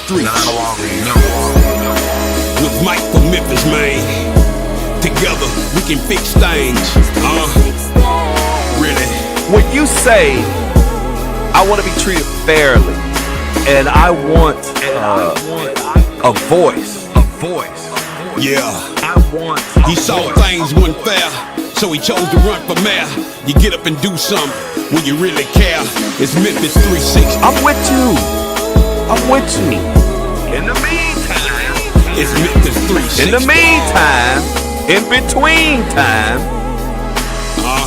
streets. With Mike from Memphis, man. Together, we can fix things. Really? When you say, I want to be treated fairly, and I want a voice. Yeah. He saw things weren't fair, so he chose to run for mayor. You get up and do something when you really care. It's Memphis 360. I'm with you. In the meantime, It's Memphis 360. in the meantime, in between time,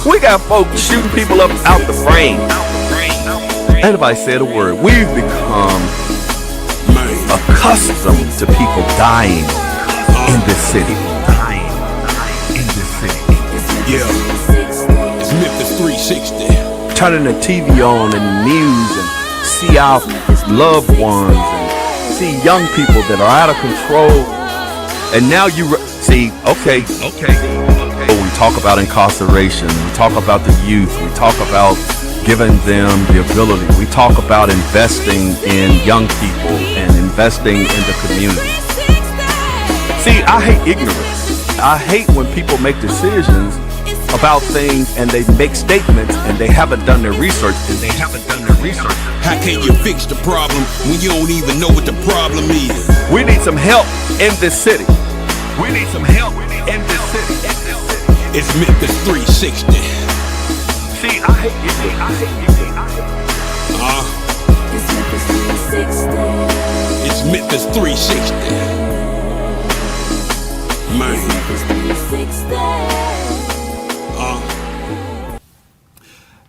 we got folks shooting people up out the frame. Anybody said a word. We've become accustomed to people dying in this city. Yeah. It's Memphis 360. Turning the TV on and the news and see our loved ones and see young people that are out of control. And now you see, okay. We talk about incarceration. We talk about the youth. We talk about giving them the ability. We talk about investing in young people and investing in the community. See, I hate ignorance. I hate when people make decisions about things and they make statements and they haven't done their research. How can you fix the problem when you don't even know what the problem is? We need some help in this city. It's Memphis 360. See, I hate ignorance. It's Memphis 360. Man.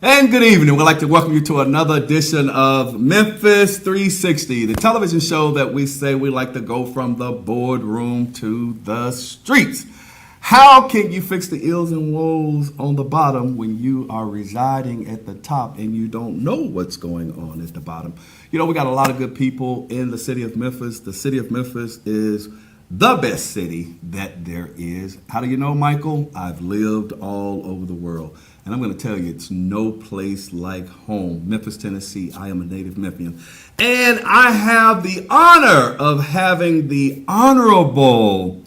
And good evening. We'd like to welcome you to another edition of Memphis 360, the television show that we say we like to go from the boardroom to the streets. How can you fix the ills and woes on the bottom when you are residing at the top and you don't know what's going on at the bottom? You know, we got a lot of good people in the city of Memphis. The city of Memphis is the best city that there is. How do you know, Michael? I've lived all over the world. And I'm going to tell you, it's no place like home. Memphis, Tennessee. I am a native Memphian. And I have the honor of having the Honorable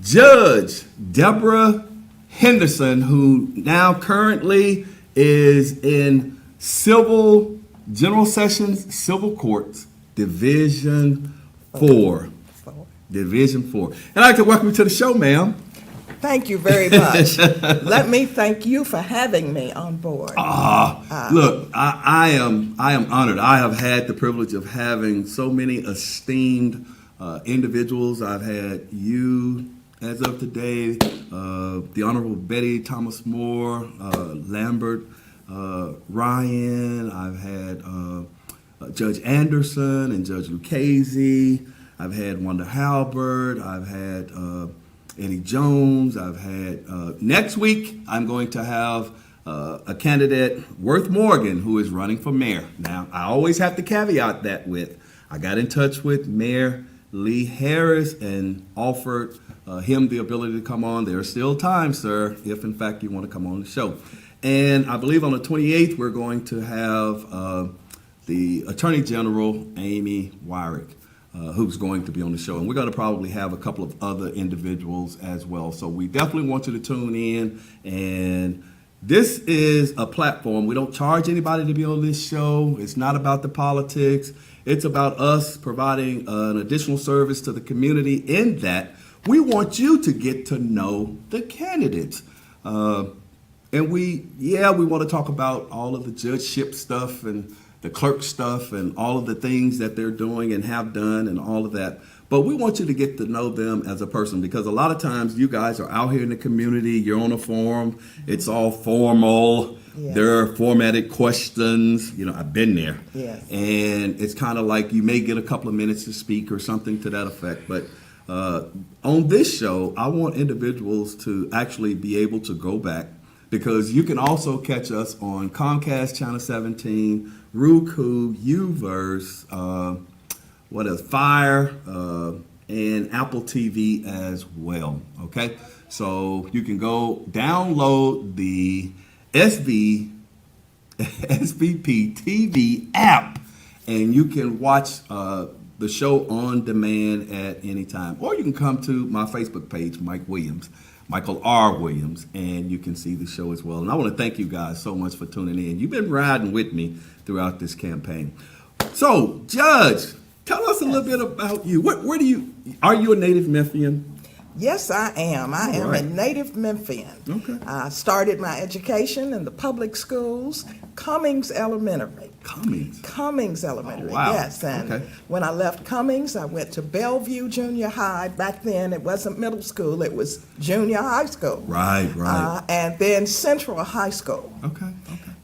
Judge Deborah Henderson, who now currently is in Civil General Sessions, Civil Courts, Division 4. Division 4. And I'd like to welcome you to the show, ma'am. Thank you very much. Let me thank you for having me on board. Look, I am honored. I have had the privilege of having so many esteemed individuals. I've had you, as of today, the Honorable Betty Thomas Moore, Lambert, Ryan. I've had Judge Anderson and Judge Lucchese. I've had Wanda Halbert. I've had Eddie Jones. I've had, next week, I'm going to have a candidate, Worth Morgan, who is running for mayor. Now, I always have to caveat that with, I got in touch with Mayor Lee Harris and offered him the ability to come on. There's still time, sir, if in fact you want to come on the show. And I believe on the 28th, we're going to have the Attorney General, Amy Wyrick, who's going to be on the show. And we're going to probably have a couple of other individuals as well. So we definitely want you to tune in. And this is a platform. We don't charge anybody to be on this show. It's not about the politics. It's about us providing an additional service to the community in that we want you to get to know the candidates. And we want to talk about all of the judgeship stuff and the clerk stuff and all of the things that they're doing and have done and all of that. But we want you to get to know them as a person, because a lot of times you guys are out here in the community, you're on a forum, it's all formal. Yes. There are formatted questions. You know, I've been there. Yes. And it's kind of like you may get a couple of minutes to speak or something to that effect. But on this show, I want individuals to actually be able to go back, because you can also catch us on Comcast Channel 17, Roku, Uverse, what else? Fire, and Apple TV as well. Okay, so you can go download the SVP TV app, and you can watch the show on demand at any time. Or you can come to my Facebook page, Michael R. Williams, and you can see the show as well. And I want to thank you guys so much for tuning in. You've been riding with me throughout this campaign. So, Judge, tell us a little bit about you. Are you a native Memphian? Yes, I am. I am right. a native Memphian. Okay. I started my education in the public schools, Cummings Elementary. Cummings Elementary, Oh, wow. yes. And Okay. when I left Cummings, I went to Bellevue Junior High. Back then, it wasn't middle school, it was junior high school. Right. And then Central High School. Okay.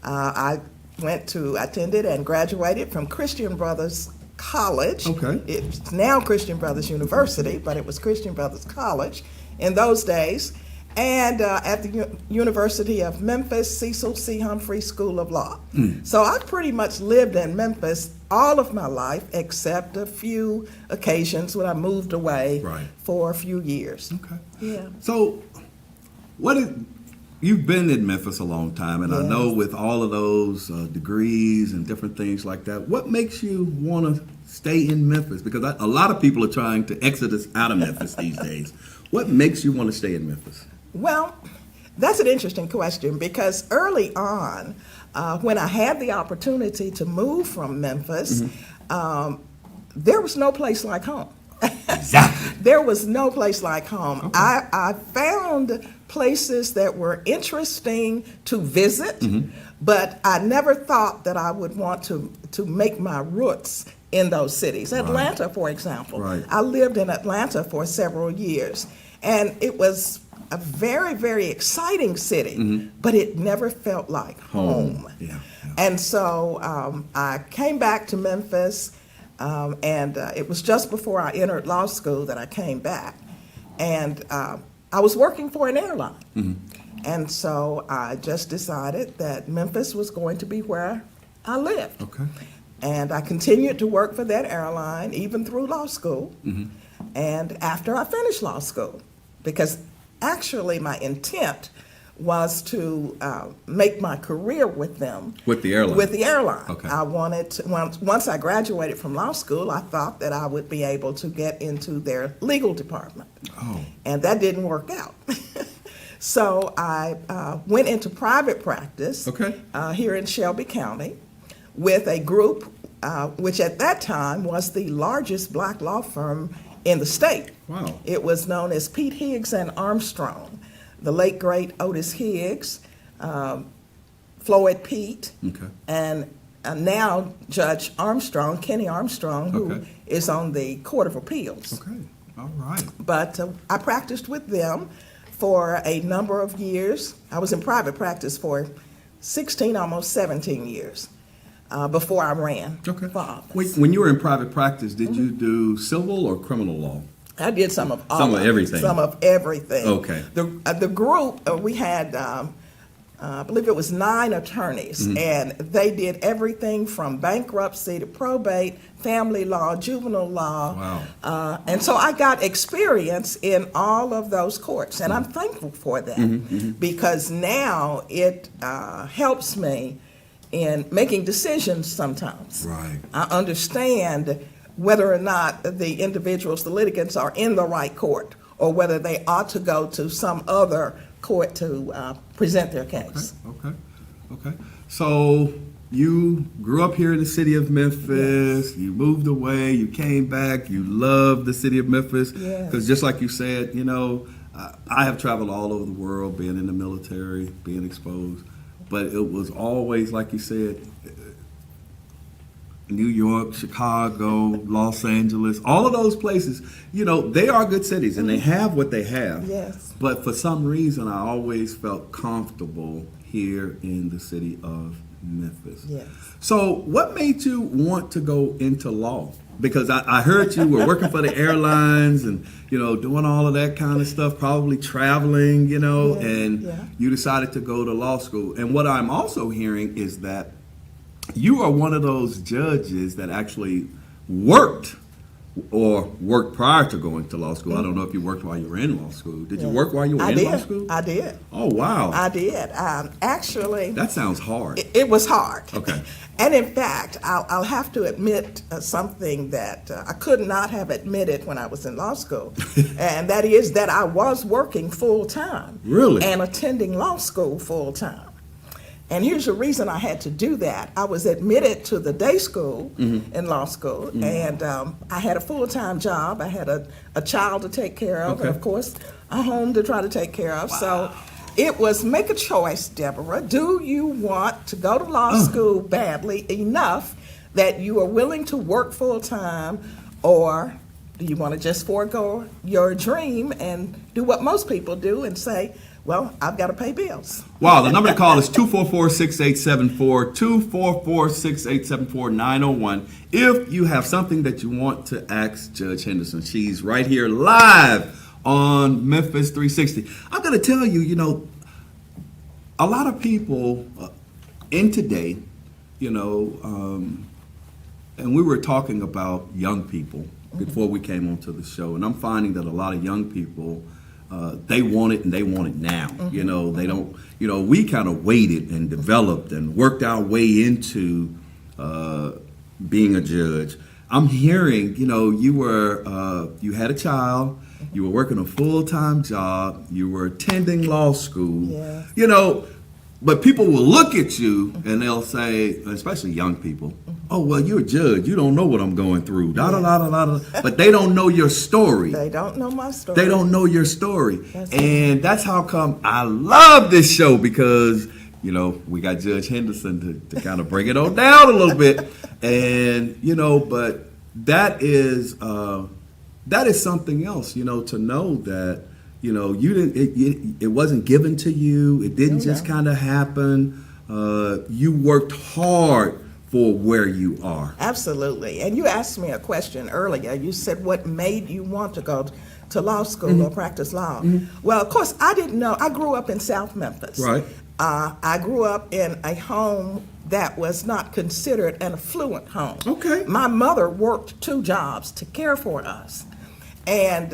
I attended and graduated from Christian Brothers College. Okay. It's now Christian Brothers University, but it was Christian Brothers College in those days. And at the University of Memphis, Cecil C. Humphrey School of Law. So I pretty much lived in Memphis all of my life, except a few occasions when I moved away Right. for a few years. Okay. Yeah. So, you've been in Memphis a long time, and I Yes. know with all of those degrees and different things like that, what makes you want to stay in Memphis? Because a lot of people are trying to exodus out of Memphis these days. What makes you want to stay in Memphis? Well, that's an interesting question because early on, when I had the opportunity to move from Memphis, there was no place like home. Exactly. There was no place like home. Okay. I found places that were interesting to visit, but I never thought that I would want to make my roots in those cities. Atlanta, for example. Right. I lived in Atlanta for several years, and it was a very, very exciting city, but it never felt like home. Yeah. And so I came back to Memphis, and it was just before I entered law school that I came back. And I was working for an airline. And so I just decided that Memphis was going to be where I lived. Okay. And I continued to work for that airline even through law school and after I finished law school, because actually my intent was to make my career with them. With the airline? With the airline. Okay. I wanted to, once I graduated from law school, I thought that I would be able to get into their legal department. Oh. And that didn't work out. So I went into private practice Okay. Here in Shelby County with a group which at that time was the largest black law firm in the state. Wow. It was known as Pete Higgs and Armstrong. The late great Otis Higgs, Floyd Pete, Okay. and now Judge Armstrong, Kenny Armstrong, who is on the Court of Appeals. Okay. All right. But I practiced with them for a number of years. I was in private practice for 16, almost 17 years before I ran for office. When you were in private practice, did you do civil or criminal law? I did some of everything. Some of everything. Okay. The group, we had, I believe it was 9 attorneys, and they did everything from bankruptcy to probate, family law, juvenile law. Wow. And so I got experience in all of those courts, and I'm thankful for that because now it helps me in making decisions sometimes. Right. I understand whether or not the individuals, the litigants, are in the right court or whether they ought to go to some other court to present their case. Okay. So you grew up here in the city of Memphis. Yes. You moved away. You came back. You loved the city of Memphis. Yes. Because just like you said, I have traveled all over the world, being in the military, being exposed. But it was always, like you said, New York, Chicago, Los Angeles, all of those places, they are good cities and they have what they have. Yes. But for some reason, I always felt comfortable here in the city of Memphis. Yes. So what made you want to go into law? Because I heard you were working for the airlines and, doing all of that kind of stuff, probably traveling, you decided to go to law school. And what I'm also hearing is that you are one of those judges that actually worked or worked prior to going to law school. I don't know if you worked while you were in law school. Did you work while you were in law school? I did. Oh, wow. I did. Actually, That sounds hard. it was hard. Okay. And in fact, I'll have to admit something that I could not have admitted when I was in law school, and that is that I was working full time. Really? And attending law school full time. And here's the reason I had to do that. I was admitted to the day school in law school, and I had a full-time job. I had a child to take care of, and of course, a home to try to take care of. Wow. So it was make a choice, Deborah. Do you want to go to law school badly enough that you are willing to work full-time, or do you want to just forego your dream and do what most people do and say, well, I've got to pay bills? Wow, the number to call is 244-6874, 244-6874-901. If you have something that you want to ask Judge Henderson, she's right here live on Memphis 360. I'm going to tell you, a lot of people in today, and we were talking about young people before we came onto the show, and I'm finding that a lot of young people, they want it and they want it now. They don't, we kind of waited and developed and worked our way into being a judge. I'm hearing, you had a child, you were working a full-time job, you were attending law school, but people will look at you and they'll say, especially young people, oh, well, you're a judge. You don't know what I'm going through. But they don't know your story. They don't know my story. They don't know your story. And that's how come I love this show, because, we got Judge Henderson to kind of bring it on down a little bit. And, but that is something else, to know that, you didn't, it wasn't given to you. It didn't just kind of happen. You worked hard for where you are. Absolutely. And you asked me a question earlier. You said, what made you want to go to law school or practice law? Well, of course, I didn't know. I grew up in South Memphis. Right. I grew up in a home that was not considered an affluent home. Okay. My mother worked 2 jobs to care for us. And,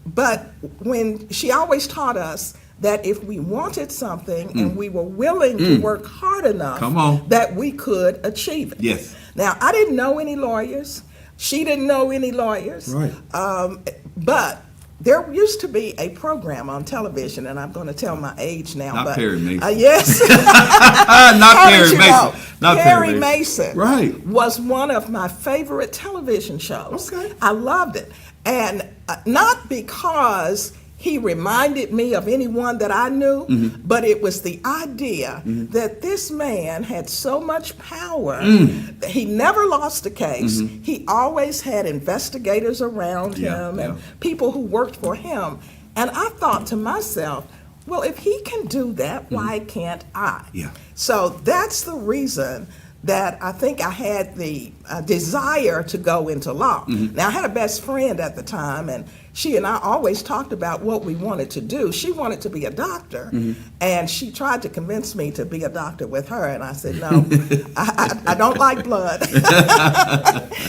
but when she always taught us that if we wanted something and we were willing to work hard enough, that we could achieve it. Yes. Now, I didn't know any lawyers. She didn't know any lawyers. Right. But there used to be a program on television, and I'm going to tell my age now. Not Perry Mason. Yes. Not Perry Mason. Not Perry Mason. Right. Was one of my favorite television shows. Okay. I loved it. And not because he reminded me of anyone that I knew, but it was the idea that this man had so much power that he never lost a case. He always had investigators around him and people who worked for him. And I thought to myself, well, if he can do that, why can't I? Yeah. So that's the reason that I think I had the desire to go into law. Now, I had a best friend at the time, and she and I always talked about what we wanted to do. She wanted to be a doctor, and she tried to convince me to be a doctor with her, and I said, no, I don't like blood.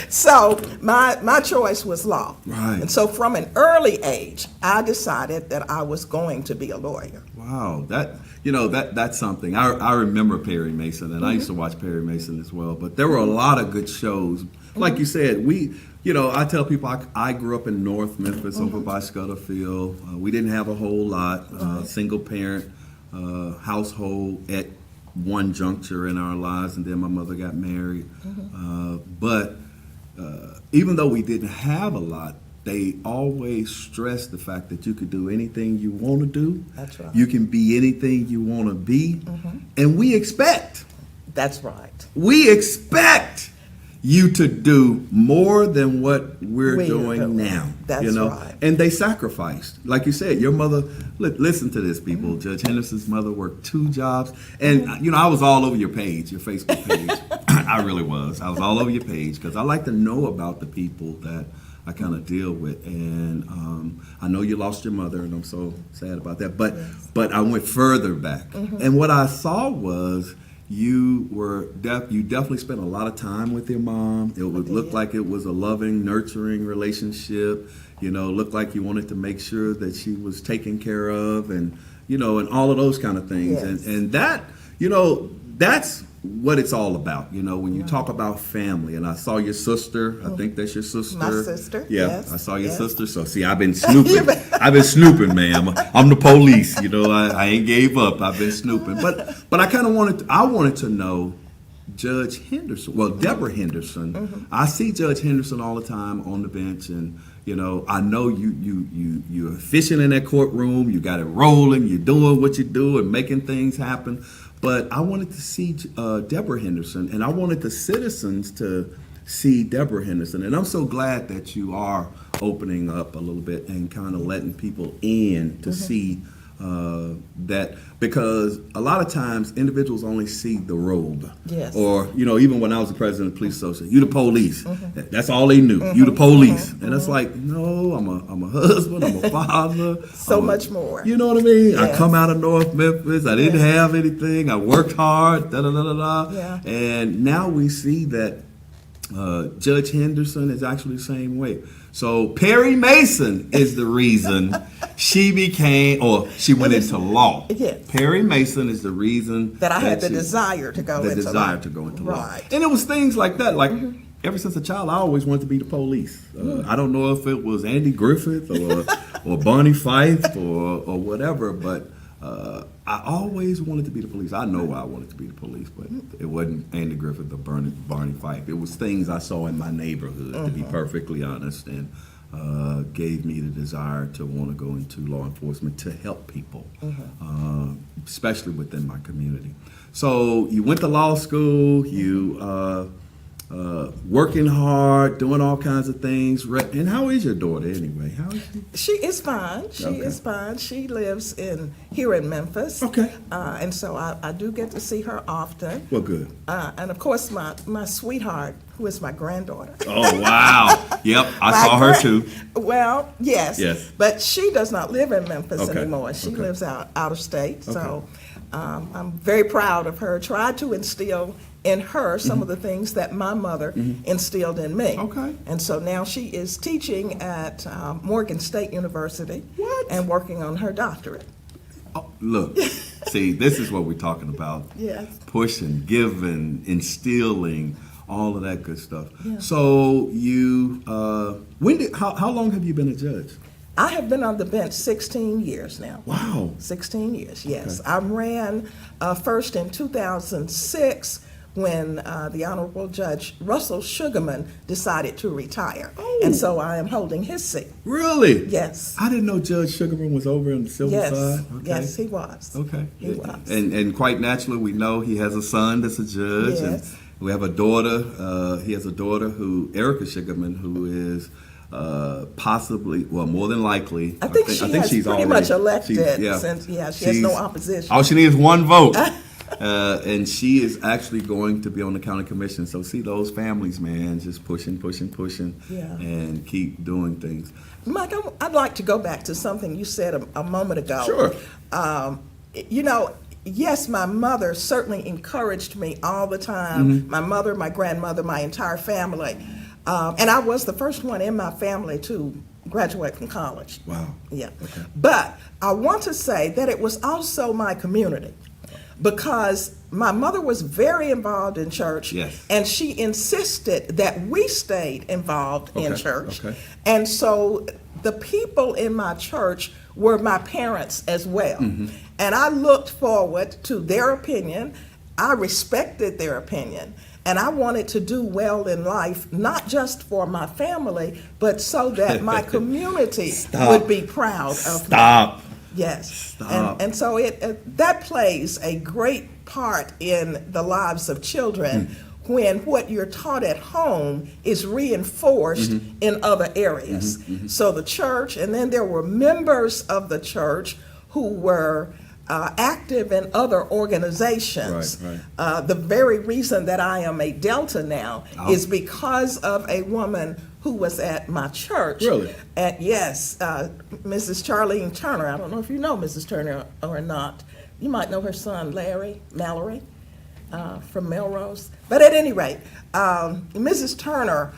So my choice was law. Right. And so from an early age, I decided that I was going to be a lawyer. Wow, that's something. I remember Perry Mason, and I used to watch Perry Mason as well. But there were a lot of good shows. Like you said, I tell people I grew up in North Memphis over by Scudderfield. We didn't have a whole lot, single parent household at one juncture in our lives, and then my mother got married. But even though we didn't have a lot, they always stress the fact that you could do anything you want to do. That's right. You can be anything you want to be. And we expect. That's right. We expect you to do more than what we're doing now. That's right. And they sacrificed. Like you said, your mother, listen to this, people. Judge Henderson's mother worked 2 jobs. And, I was all over your page, your Facebook page. I really was. I was all over your page because I like to know about the people that I kind of deal with. And I know you lost your mother, and I'm so sad about that. But I went further back. And what I saw was you definitely spent a lot of time with your mom. It would look like it was a loving, nurturing relationship. Looked like you wanted to make sure that she was taken care of, and and all of those kind of things. Yes. And that, that's what it's all about. When you talk about family, and I saw your sister. I think that's your sister. My sister. Yeah, yes. I saw your yes. sister. So see, I've been snooping. I've been snooping, ma'am. I'm the police. I ain't gave up. I've been snooping. But I kind of wanted to know Judge Henderson. Well, Deborah Henderson. I see Judge Henderson all the time on the bench, and I know you're efficient in that courtroom. You got it rolling. You're doing what you do and making things happen. But I wanted to see Deborah Henderson, and I wanted the citizens to see Deborah Henderson. And I'm so glad that you are opening up a little bit and kind of letting people in to see that, because a lot of times individuals only see the robe. Yes. Or, even when I was the president of the police association, you the police. That's all they knew. You the police. And it's like, no, I'm a husband, I'm a father. So much more. You know what I mean? Yes. I come out of North Memphis. I didn't have anything. I worked hard. Da da da da da. Yeah. And now we see that Judge Henderson is actually the same way. So Perry Mason is the reason she went into law. Yes. Perry Mason is the reason that I had the desire to go into law. Right. And it was things like that. Like ever since a child, I always wanted to be the police. I don't know if it was Andy Griffith or Barney Fife or whatever, but I always wanted to be the police. I know I wanted to be the police, but it wasn't Andy Griffith or Barney Fife. It was things I saw in my neighborhood, to be perfectly honest, and gave me the desire to want to go into law enforcement to help people, especially within my community. So you went to law school, you working hard, doing all kinds of things. And how is your daughter anyway? How is she? She is fine. She is fine. She lives here in Memphis. Okay. And so I do get to see her often. Well, good. And of course, my sweetheart, who is my granddaughter. Oh, wow. Yep, I saw her too. Well, yes. Yes. But she does not live in Memphis Okay. anymore. She Okay. lives out of state. So I'm very proud of her. Tried to instill in her some of the things that my mother instilled in me. Okay. And so now she is teaching at Morgan State University. What? And working on her doctorate. Oh, look, see, this is what we're talking about. Yes. Pushing, giving, instilling, all of that good stuff. Yeah. So you, how long have you been a judge? I have been on the bench 16 years now. Wow. 16 years, yes. Okay. I ran first in 2006 when the Honorable Judge Russell Sugarman decided to retire. Oh. And so I am holding his seat. Really? Yes. I didn't know Judge Sugarman was over on the civil Yes. side. Okay. Yes, he was. Okay. He was. And quite naturally, we know he has a son that's a judge. Yes. And we have a daughter. He has a daughter Erica Sugarman, who is possibly, well, more than likely. I think she's pretty already, much elected yeah. since, she has no opposition. All she needs is one vote. And she is actually going to be on the county commission. So see those families, man, just pushing, Yeah. and keep doing things. Mike, I'd like to go back to something you said a moment ago. Sure. Yes, my mother certainly encouraged me all the time. My mother, my grandmother, my entire family. And I was the first one in my family to graduate from college. Wow. Yeah. Okay. But I want to say that it was also my community, because my mother was very involved in church. Yes. And she insisted that we stayed involved in Okay, church. okay. And so the people in my church were my parents as well. And I looked forward to their opinion. I respected their opinion. And I wanted to do well in life, not just for my family, but so that my community would be proud of me. Stop. Yes. Stop. And so that plays a great part in the lives of children when what you're taught at home is reinforced in other areas. So the church, and then there were members of the church who were active in other organizations. Right. The very reason that I am a Delta now is because of a woman who was at my church. Really? Yes, Mrs. Charlene Turner. I don't know if you know Mrs. Turner or not. You might know her son, Mallory. from Melrose. But at any rate, Mrs. Turner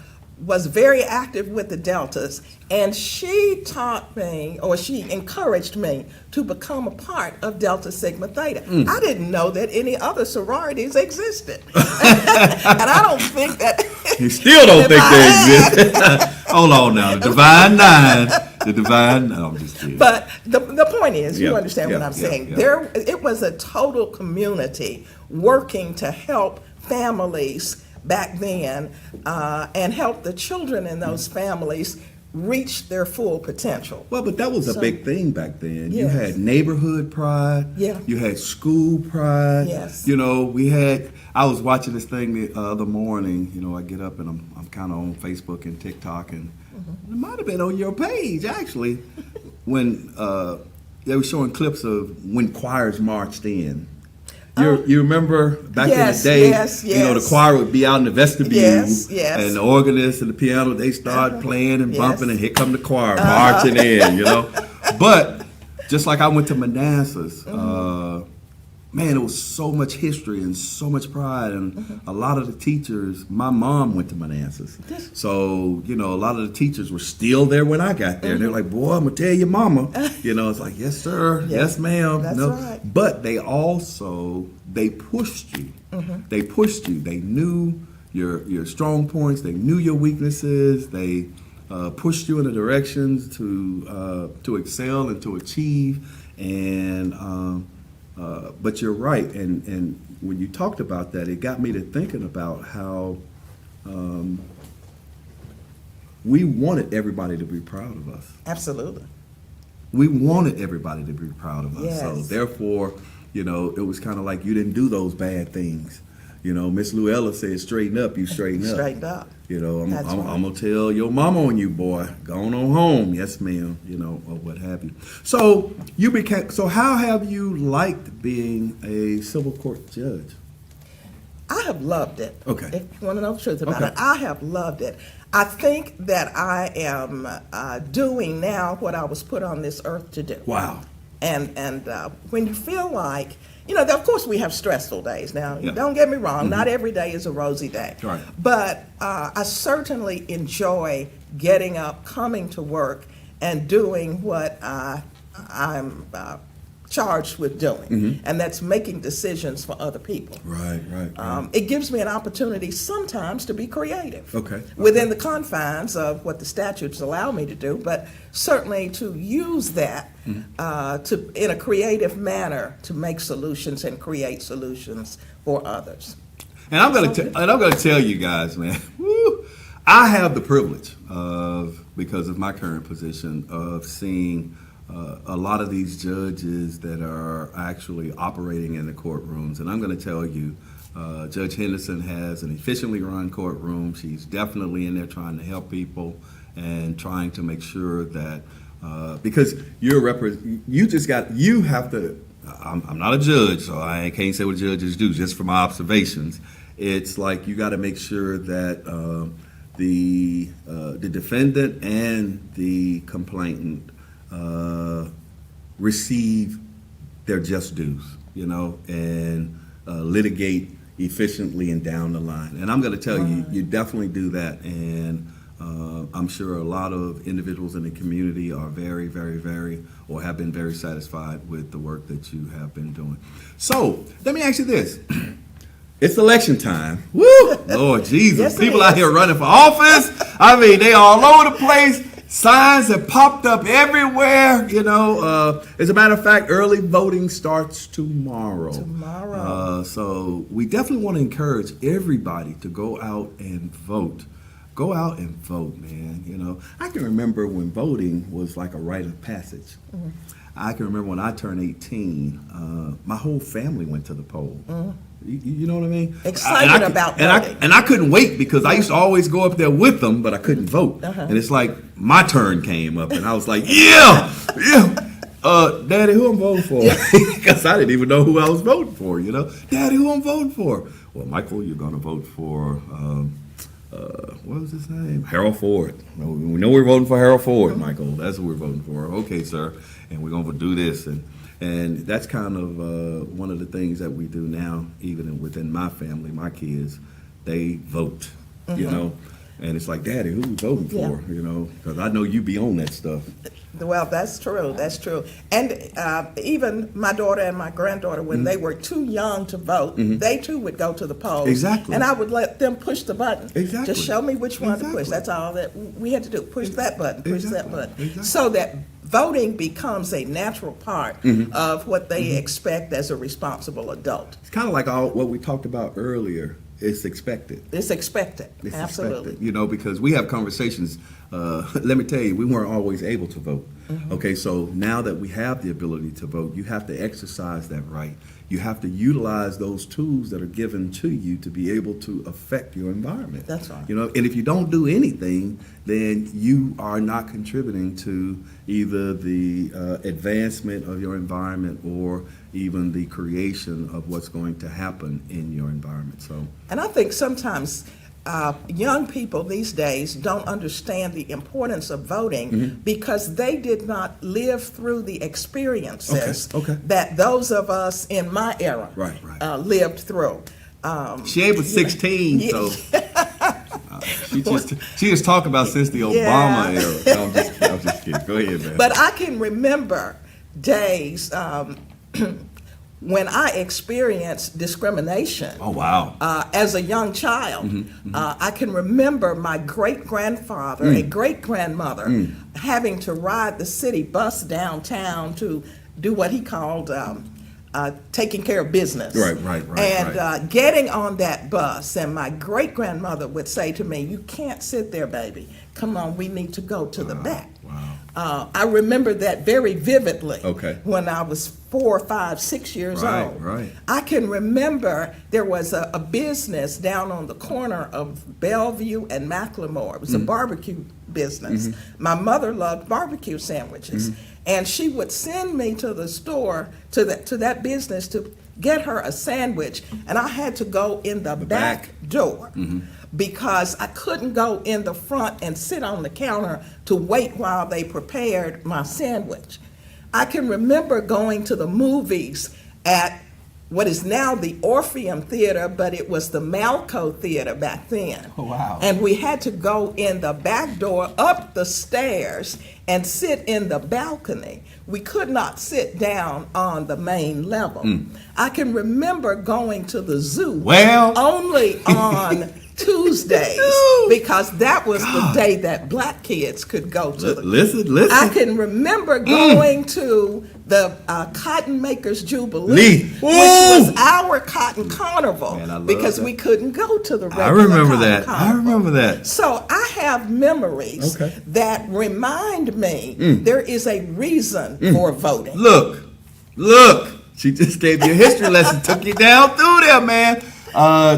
was very active with the Deltas, and she taught me, or she encouraged me to become a part of Delta Sigma Theta. I didn't know that any other sororities existed. And I don't think that... You still don't think they exist. Hold on now. The Divine Nine. The Divine... No, I'm just kidding. But the point is, you understand what I'm yeah, saying. yeah. It was a total community working to help families back then and help the children in those families reach their full potential. Well, but that was a big thing back then. You Yes. had neighborhood pride. Yeah. You had school pride. Yes. You know, I was watching this thing the other morning. You know, I get up and I'm kind of on Facebook and TikTok, and it might have been on your page, actually, when they were showing clips of when choirs marched in. You remember back in the day, you know, the choir would be out in the vestibule, Yes. and the organist and the piano, they start playing and Yes. bumping, and here come the choir marching in, you know. But just like I went to Manassas, man, it was so much history and so much pride, and a lot of the teachers, my mom went to Manassas, so, you know, a lot of the teachers were still there when I got there. They're like, boy, I'm going to tell your mama. You know, it's like, yes, sir, yes, ma'am. That's right. But they also, they pushed you. They pushed you. They knew your strong points. They knew your weaknesses. They pushed you in the directions to excel and to achieve. And but you're right. And when you talked about that, it got me to thinking about how we wanted everybody to be proud of us. Absolutely. We wanted everybody to be proud of us. Yes. So therefore, you know, it was kind of like you didn't do those bad things. You know, Miss Luella said, straighten up, you straighten up. Straightened up. You know, I'm That's right. going to tell your mama on you, boy. Go on home. Yes, ma'am. You know, or what have you. So how have you liked being a civil court judge? I have loved it. Okay. If you want to know the truth about Okay. it, I have loved it. I think that I am doing now what I was put on this earth to do. Wow. And when you feel like, you know, of course we have stressful days. Now, Yeah. don't get me wrong, not every day is a rosy day. Right. But I certainly enjoy getting up, coming to work, and doing what I'm charged with doing, and that's making decisions for other people. Right. It gives me an opportunity sometimes to be creative. Okay. Within the confines of what the statutes allow me to do, but certainly to use that in a creative manner to make solutions and create solutions for others. And I'm gonna tell you guys, man. Woo, I have the privilege of, because of my current position, of seeing a lot of these judges that are actually operating in the courtrooms. And I'm going to tell you, Judge Henderson has an efficiently run courtroom. She's definitely in there trying to help people and trying to make sure that because you have to. I'm not a judge, so I can't say what judges do. Just from my observations, it's like you got to make sure that the defendant and the complainant receive their just dues, you know, and litigate efficiently and down the line. And I'm going to tell you, you definitely do that. And I'm sure a lot of individuals in the community are very, very, very, or have been very satisfied with the work that you have been doing. So let me ask you this. It's election time. Woo! Lord Jesus. Yes, it People out is. here running for office. I mean, they all over the place. Signs have popped up everywhere, you know. As a matter of fact, early voting starts tomorrow. So we definitely want to encourage everybody to go out and vote. Go out and vote, man. You know, I can remember when voting was like a rite of passage. I can remember when I turned 18, my whole family went to the poll. You know what I mean? Excited about voting. And I couldn't wait because I used to always go up there with them, but I couldn't vote. And it's like my turn came up, and I was like, yeah. Daddy, who I'm voting for? Because I didn't even know who I was voting for, you know? Daddy, who I'm voting for? Well, Michael, you're going to vote for, what was his name? Harold Ford. We know we're voting for Harold Ford, Michael. That's who we're voting for. Okay, sir. And we're going to do this. And And that's kind of one of the things that we do now, even within my family, my kids, they vote, you know. And it's like, Daddy, who you voting for? You know, because I know you be on that stuff. Well, that's true. That's true. And even my daughter and my granddaughter, when they were too young to vote, they too would go to the polls. Exactly. And I would let them push the button. Exactly. Just show me which one to push. Exactly. That's all that we had to do. Push that button. Push that button. Exactly. So that voting becomes a natural part of what they expect as a responsible adult. It's kind of like what we talked about earlier. It's expected. It's expected. It's Absolutely. expected, you know, because we have conversations. Let me tell you, we weren't always able to vote. Okay, so now that we have the ability to vote, you have to exercise that right. You have to utilize those tools that are given to you to be able to affect your environment. That's right. You know, and if you don't do anything, then you are not contributing to either the advancement of your environment or even the creation of what's going to happen in your environment. So, and I think sometimes young people these days don't understand the importance of voting because they did not live through the experiences that those of us in my era lived through. She was 16, so she just talking about since the Obama era. No, I'm just kidding. Go ahead, man. But I can remember days when I experienced discrimination. Oh, wow. As a young child. I can remember my great-grandfather and great-grandmother having to ride the city bus downtown to do what he called taking care of business. Right. And getting on that bus, and my great-grandmother would say to me, "You can't sit there, baby. Come on, we need to go to the back." Wow. I remember that very vividly when I was 4, 5, 6 years old. Right. I can remember there was a business down on the corner of Bellevue and McLemore. It was a barbecue business. My mother loved barbecue sandwiches, and she would send me to the store, to that business to get her a sandwich, and I had to go in the back door. Because I couldn't go in the front and sit on the counter to wait while they prepared my sandwich. I can remember going to the movies at what is now the Orpheum Theater, but it was the Malco Theater back then. Oh, wow. And we had to go in the back door, up the stairs, and sit in the balcony. We could not sit down on the main level. I can remember going to the zoo only on Tuesdays, because that was the day that black kids could go to the Listen. I can remember going to the Cotton Makers Jubilee, which was our cotton carnival, Man, because that. we couldn't go to the regular I remember cotton that. carnival. I remember that. So I have memories that remind me there is a reason for voting. Look. She just gave you a history lesson, took you down through there, man.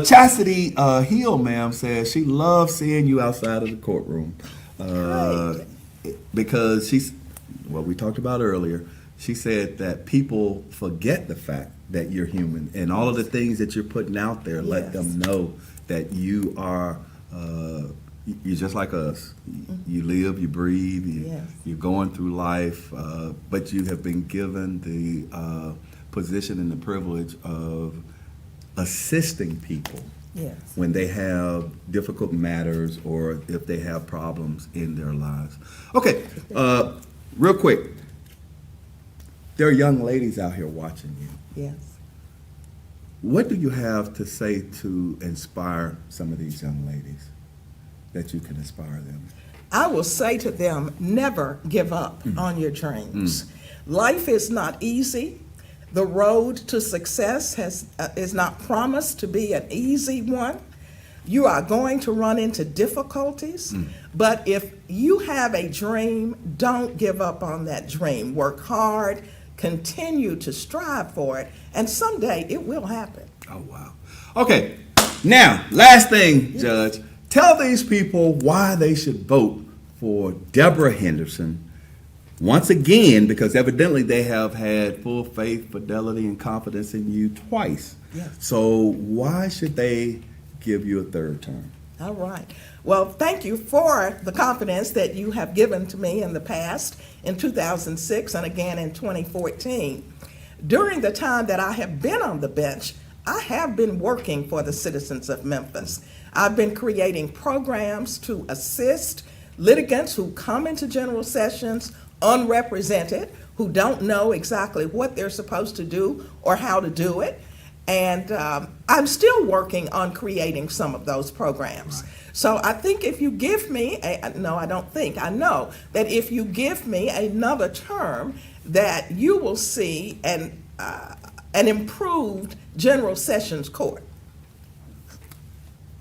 Chastity Hill, ma'am, says she loves seeing you outside of the courtroom because we talked about earlier. She said that people forget the fact that you're human, and all of the things that you're putting out there, let them know that you are. You're just like us. You live, you breathe, you're going through life, but you have been given the position and the privilege of assisting people when they have difficult matters or if they have problems in their lives. Okay, real quick. There are young ladies out here watching you. Yes. What do you have to say to inspire some of these young ladies that you can inspire them? I will say to them, never give up on your dreams. Life is not easy. The road to success is not promised to be an easy one. You are going to run into difficulties, but if you have a dream, don't give up on that dream. Work hard, continue to strive for it, and someday it will happen. Oh, wow. Okay, now, last thing, Judge. Tell these people why they should vote for Deborah Henderson once again, because evidently they have had full faith, fidelity, and confidence in you twice. Yes. So why should they give you a third term? All right. Well, thank you for the confidence that you have given to me in the past, in 2006 and again in 2014. during the time that I have been on the bench, I have been working for the citizens of Memphis. I've been creating programs to assist litigants who come into general sessions unrepresented, who don't know exactly what they're supposed to do or how to do it. And I'm still working on creating some of those programs. Right. So I think if you give me, I know that if you give me another term, that you will see an improved General Sessions Court.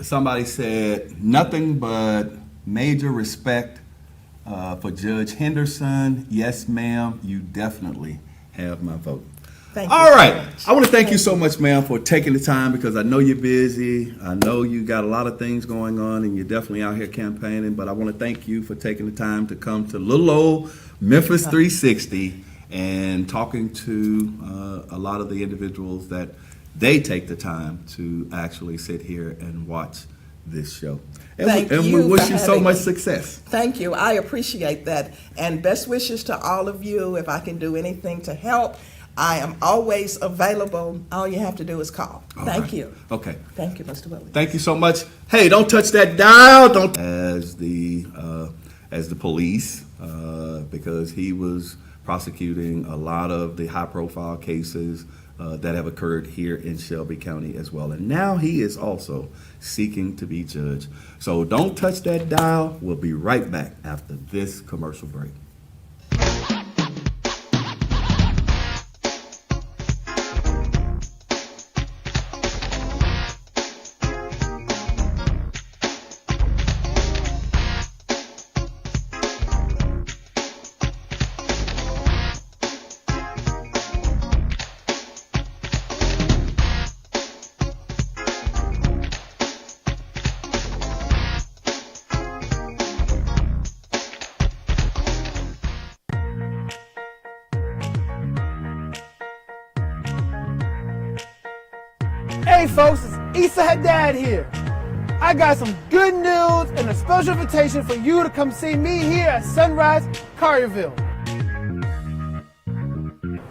Somebody said nothing but major respect for Judge Henderson. Yes, ma'am, you definitely have my vote. Thank you. All right. I want to thank you so much, ma'am, for taking the time, because I know you're busy. I know you got a lot of things going on, and you're definitely out here campaigning. But I want to thank you for taking the time to come to little old Memphis 360 and talking to a lot of the individuals that they take the time to actually sit here and watch this show. And we wish you so much success. Thank you. I appreciate that. And best wishes to all of you. If I can do anything to help, I am always available. All you have to do is call. Thank you. Okay. Thank you, Mr. Williams. Thank you so much. Hey, don't touch that dial. Don't. As the police, because he was prosecuting a lot of the high-profile cases that have occurred here in Shelby County as well. And now he is also seeking to be judged. So don't touch that dial. We'll be right back after this commercial break. Hey folks, it's Issa Haddad here. I got some good news and a special invitation for you to come see me here at Sunrise Collierville.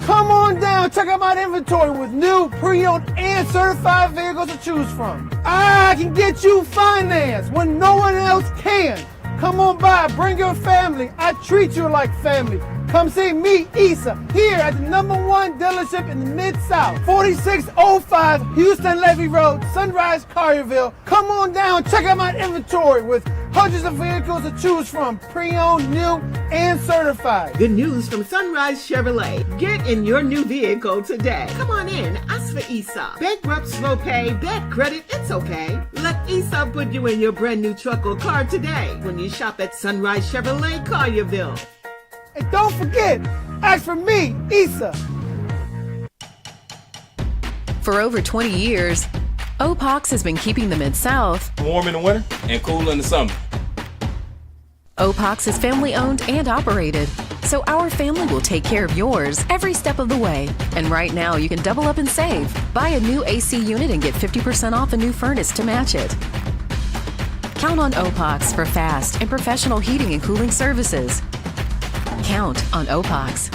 Come on down, check out my inventory with new, pre-owned, and certified vehicles to choose from. I can get you finance when no one else can. Come on by, bring your family. I treat you like family. Come see me, Issa, here at the #1 dealership in the Mid-South, 4605 Houston Levy Road, Sunrise Collierville. Come on down, check out my inventory with hundreds of vehicles to choose from, pre-owned, new, and certified. Good news from Sunrise Chevrolet. Get in your new vehicle today. Come on in, ask for Issa. Bankrupt, slow pay, bad credit, it's okay. Let Issa put you in your brand new truck or car today when you shop at Sunrise Chevrolet Collierville. And don't forget, ask for me, Issa. For over 20 years, OPOX has been keeping the Mid-South warm in the winter and cool in the summer. OPOX is family owned and operated, so our family will take care of yours every step of the way. And right now, you can double up and save. Buy a new AC unit and get 50% off a new furnace to match it. Count on OPOX for fast and professional heating and cooling services. Count on OPOX.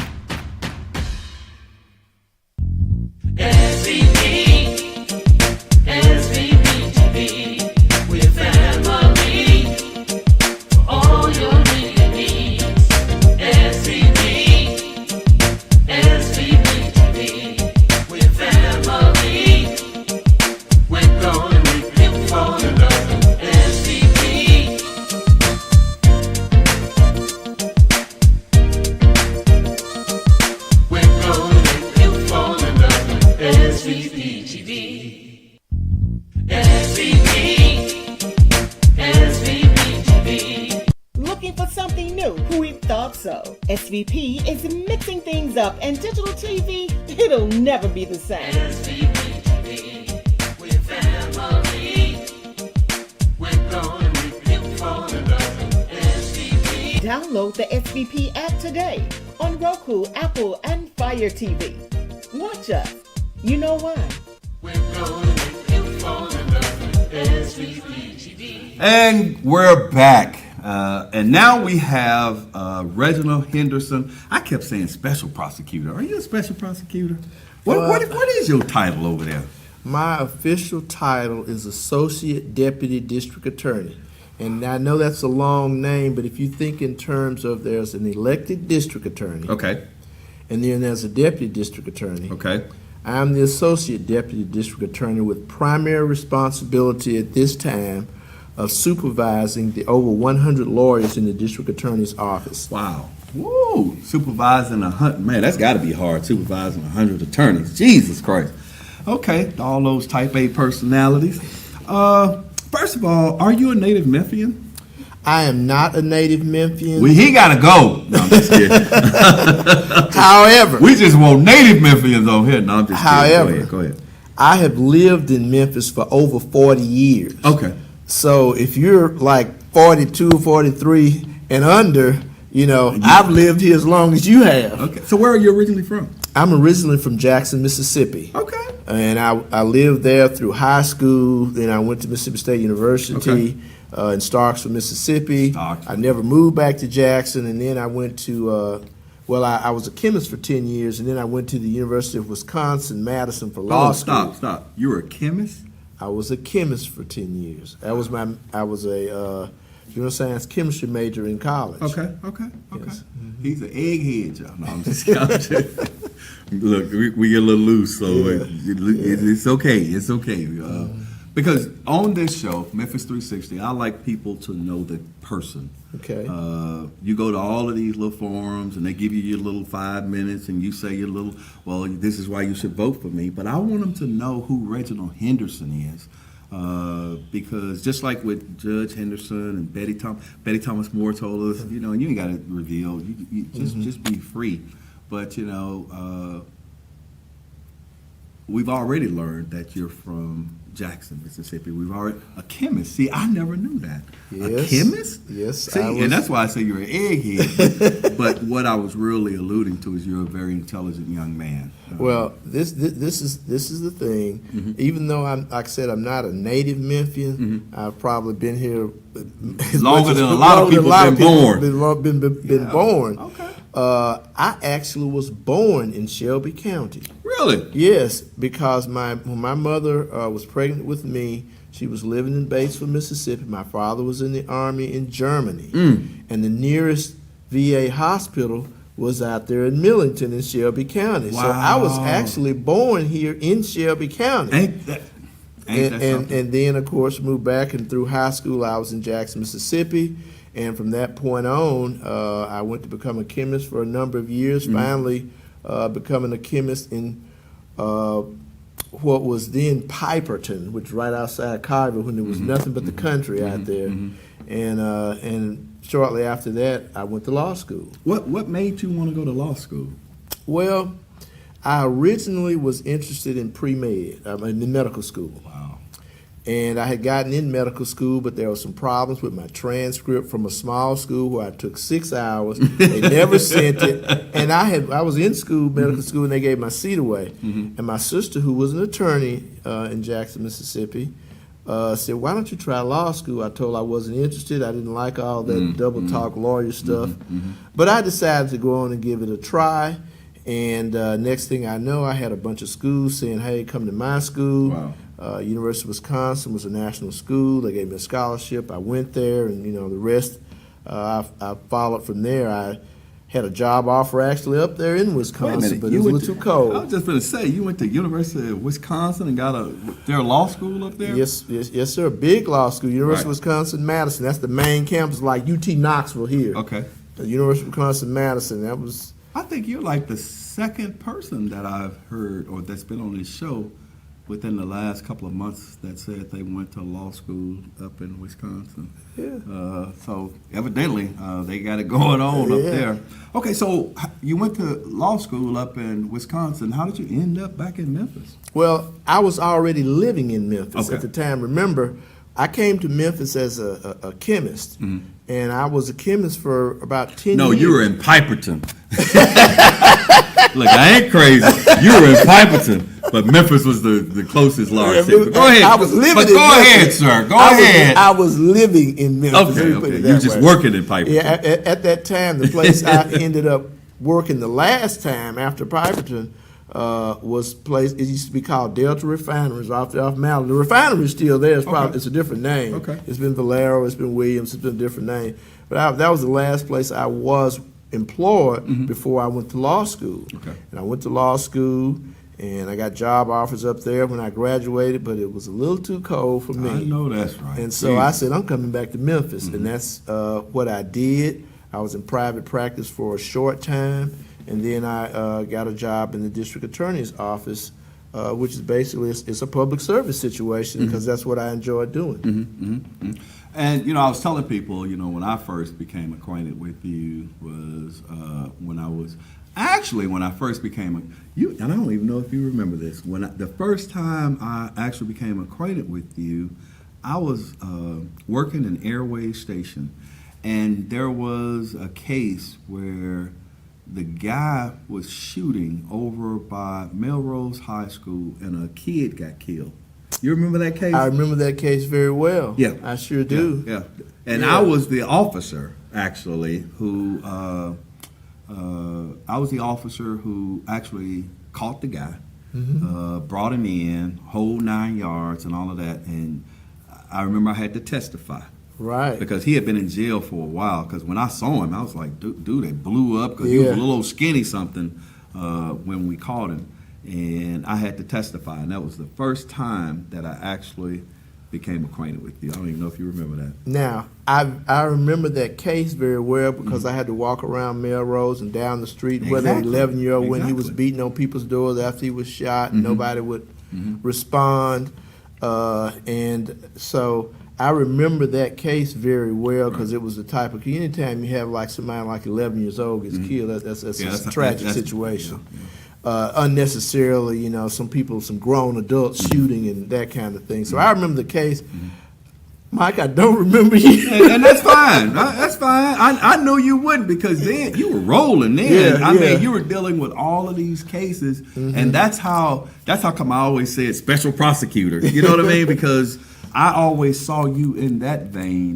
Looking for something new? We thought so. SVP is mixing things up, and digital TV, it'll never be the same. SVP TV, we're family. We're gonna rip you for the SVP. Download the SVP app today on Roku, Apple, and Fire TV. Watch us. You know why? We're gonna rip you for the SVP TV. And we're back. And now we have Reginald Henderson. I kept saying special prosecutor. Are you a special prosecutor? What is your title over there? My official title is Associate Deputy District Attorney. And I know that's a long name, but if you think in terms of there's an elected district attorney. Okay. And then there's a deputy district attorney. Okay. I'm the Associate Deputy District Attorney with primary responsibility at this time of supervising the over 100 lawyers in the District Attorney's office. Wow. Whoa. Supervising 100. Man, that's got to be hard, supervising 100 attorneys. Jesus Christ. Okay. All those type A personalities. First of all, are you a native Memphian? I am not a native Memphian. Well, he got to go. No, I'm just kidding. However. We just want native Memphians over here. No, I'm just however, kidding. Go ahead. I have lived in Memphis for over 40 years. Okay. So if you're like 42, 43 and under, I've lived here as long as you have. Okay. So where are you originally from? I'm originally from Jackson, Mississippi. Okay. And I lived there through high school. Then I went to Mississippi State University in Starksville, Mississippi. I never moved back to Jackson. And then I went to, I was a chemist for 10 years. And then I went to the University of Wisconsin, Madison for law school. Stop. You were a chemist? I was a chemist for 10 years. I was a science chemistry major in college. Okay. Yes. He's an egghead, y'all. No, I'm just Look, we get a little loose, so it's okay. It's okay. Because on this show, Memphis 360, I like people to know the person. Okay. You go to all of these little forums, and they give you your little 5 minutes, and you say your little, well, this is why you should vote for me. But I want them to know who Reginald Henderson is. Because just like with Judge Henderson and Betty Thomas Moore told us, you ain't got to reveal. You just be free. But we've already learned that you're from Jackson, Mississippi. We've already a chemist. See, I never knew that. Yes. A chemist? Yes. See, and that's why I say you're an egghead. But what I was really alluding to is you're a very intelligent young man. Well, this is the thing. Mm-hmm. Even though like I said, I'm not a native Memphian. Mm-hmm. I've probably been here longer than a lot of people been born. Okay. I actually was born in Shelby County. Really? Yes, because when my mother was pregnant with me, she was living in Batesville, Mississippi. My father was in the Army in Germany. And the nearest VA hospital was out there in Millington in Shelby County. Wow. So I was actually born here in Shelby County. Ain't that something? And then, of course, moved back, and through high school, I was in Jackson, Mississippi. And from that point on, I went to become a chemist for a number of years, finally becoming a chemist in what was then Piperton, which is right outside Collierville, when there was nothing but the country out there. And shortly after that, I went to law school. What made you want to go to law school? Well, I originally was interested in pre-med, in medical school. Wow. And I had gotten in medical school, but there were some problems with my transcript from a small school where I took 6 hours. They never sent it. And I was in school, medical school, and they gave my seat away. And my sister, who was an attorney in Jackson, Mississippi, said, why don't you try law school? I told her I wasn't interested. I didn't like all that double talk lawyer stuff. But I decided to go on and give it a try. And next thing I know, I had a bunch of schools saying, hey, come to my school. Wow. University of Wisconsin was a national school. They gave me a scholarship. I went there, and the rest I followed from there. I had a job offer actually up there in Wisconsin, but it was a little too cold. I was just going to say, you went to University of Wisconsin and got their law school up there? Yes, sir. Big law school, University of Wisconsin, Madison. That's the main campus, like UT Knoxville here. Okay. The University of Wisconsin, Madison. That was. I think you're like the second person that I've heard or that's been on this show within the last couple of months that said they went to law school up in Wisconsin. Yeah. So evidently they got it going on up there. Okay, so you went to law school up in Wisconsin. How did you end up back in Memphis? Well, I was already living in Memphis at the time. Remember, I came to Memphis as a chemist, and I was a chemist for about 10 years. No, you were in Piperton. Look, I ain't crazy. You were in Piperton. but Memphis was the closest large city. But go ahead. I was living but in go Memphis. ahead, sir. Go ahead. I was living in Memphis. Okay, Let me put okay. it You were that just way. working in Piperton. Yeah, at that time, the place I ended up working the last time after Piperton was place. It used to be called Delta Refineries off Mallon. The refinery is still there. It's a different name. Okay. It's been Valero. It's been Williams. It's been a different name. But that was the last place I was employed before I went to law school. Okay. And I went to law school. And I got job offers up there when I graduated, but it was a little too cold for me. I know that's right. And so I said, I'm coming back to Memphis. And that's what I did. I was in private practice for a short time. And then I got a job in the district attorney's office, which is basically, it's a public service situation because that's what I enjoy doing. And, I was telling people, when I first became acquainted with you was when I first became and I don't even know if you remember this. The first time I actually became acquainted with you, I was working an airway station, and there was a case where the guy was shooting over by Melrose High School, and a kid got killed. You remember that case? I remember that case very well. Yeah. I sure do. Yeah. And Yeah. I was the officer, actually, who actually caught the guy, brought him in, whole 9 yards and all of that. And I remember I had to testify. Right. Because he had been in jail for a while. Because when I saw him, I was like, dude, they blew up. Because he was a little skinny something when we caught him. And I had to testify. And that was the first time that I actually became acquainted with you. I don't even know if you remember that. Now, I remember that case very well because I had to walk around Melrose and down the street with an 11-year-old when he was beating on people's doors after he was shot and nobody would respond. And so I remember that case very well because it was the type of, anytime you have like somebody like 11 years old gets killed, that's a tragic situation. Unnecessarily, some grown adults shooting and that kind of thing. So I remember the case. Mike, I don't remember you. And that's fine. That's fine. I know you wouldn't because then you were rolling then. Yeah, I mean, you were dealing with all of these cases, and that's how come I always said special prosecutor. You know what I mean? Because I always saw you in that vein.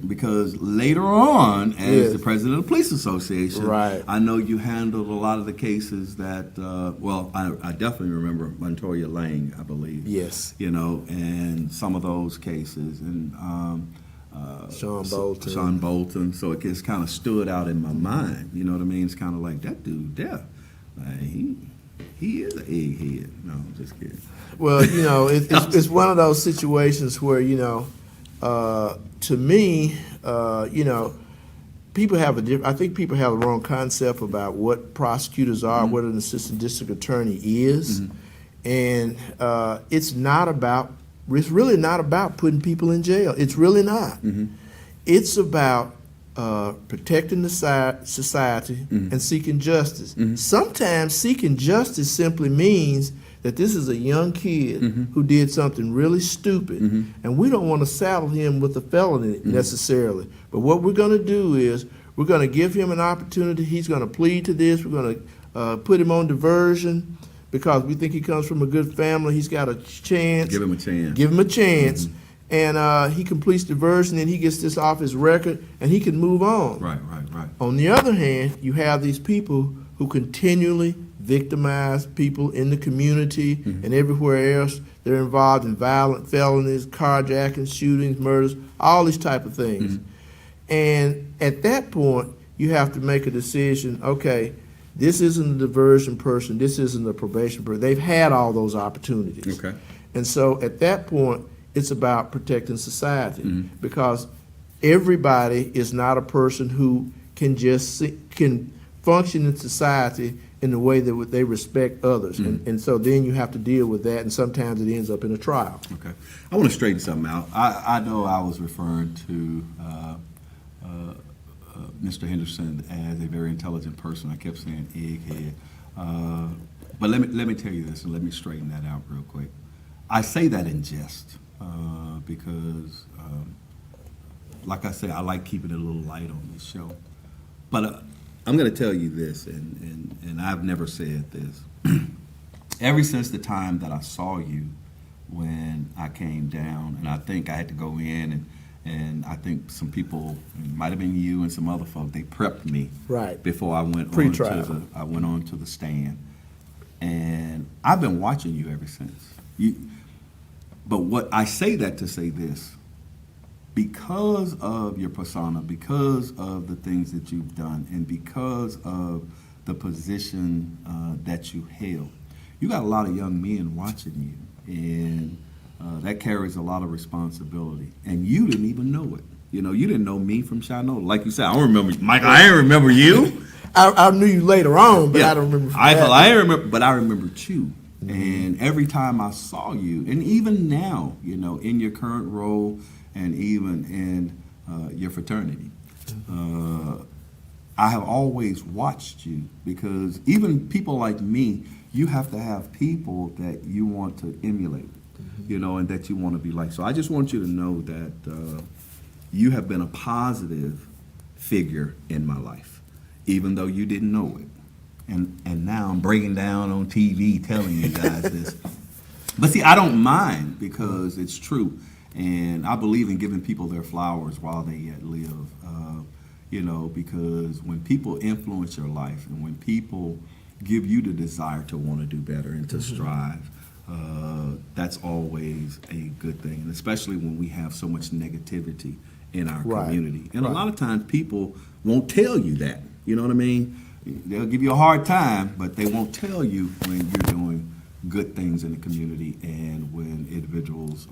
Because later on, as the president of the Police Association, I know you handled a lot of the cases that, I definitely remember Montoya Lane, I believe. Yes. And some of those cases. And Sean Bolton. So it just kind of stood out in my mind. You know what I mean? It's kind of like, that dude there, he is an egghead. No, I'm just kidding. Well, it's one of those situations where, to me, people have I think people have the wrong concept about what prosecutors are, what an assistant district attorney is, and it's really not about putting people in jail. It's really not. It's about protecting the society and seeking justice. Sometimes seeking justice simply means that this is a young kid who did something really stupid, and we don't want to saddle him with a felony necessarily. But what we're going to do is we're going to give him an opportunity. He's going to plead to this. We're going to put him on diversion because we think he comes from a good family. He's got a chance. Give him a chance. Give him a chance. And he completes diversion, and he gets this off his record, and he can move on. Right. On the other hand, you have these people who continually victimize people in the community and everywhere else. They're involved in violent felonies, carjacking, shootings, murders, all these type of things. And at that point, you have to make a decision, okay, this isn't a diversion person, this isn't a probation person. They've had all those opportunities. Okay. And so at that point, it's about protecting society because everybody is not a person who can can function in society in the way that they respect others. And so then you have to deal with that, and sometimes it ends up in a trial. Okay. I want to straighten something out. I know I was referring to Mr. Henderson as a very intelligent person. I kept saying egghead. But let me tell you this, and let me straighten that out real quick. I say that in jest because, like I say, I like keeping it a little light on this show. But I'm going to tell you this, and I've never said this. ever since the time that I saw you when I came down, and I think I had to go in and I think some people, it might have been you and some other folk, they prepped me Right. before I went Pre-trial. on to the stand. And I've been watching you ever since. But what I say that to say this, because of your persona, because of the things that you've done, and because of the position that you held, you got a lot of young men watching you, and that carries a lot of responsibility. And you didn't even know it. You know, you didn't know me from Shinola. Like you said, I don't remember Michael. I didn't remember you. I knew you later on, but Yeah. I don't remember. I remember, but I remembered you. And every time I saw you, and even now, you know, in your current role, and even in your fraternity, I have always watched you, because even people like me, you have to have people that you want to emulate, you know, and that you want to be like. So I just want you to know that you have been a positive figure in my life, even though you didn't know it. And now I'm breaking down on TV telling you guys this. But see, I don't mind, because it's true. And I believe in giving people their flowers while they yet live. You know, because when people influence your life, and when people give you the desire to want to do better and to strive, that's always a good thing. And especially when we have so much negativity in our community. And a lot of times people won't tell you that. You know what I mean? They'll give you a hard time, but they won't tell you when you're doing good things in the community, and when individuals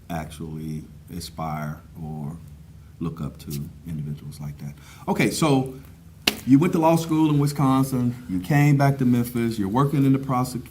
actually aspire or look up to individuals like that. Okay, so you went to law school in Wisconsin. You came back to Memphis. You're working in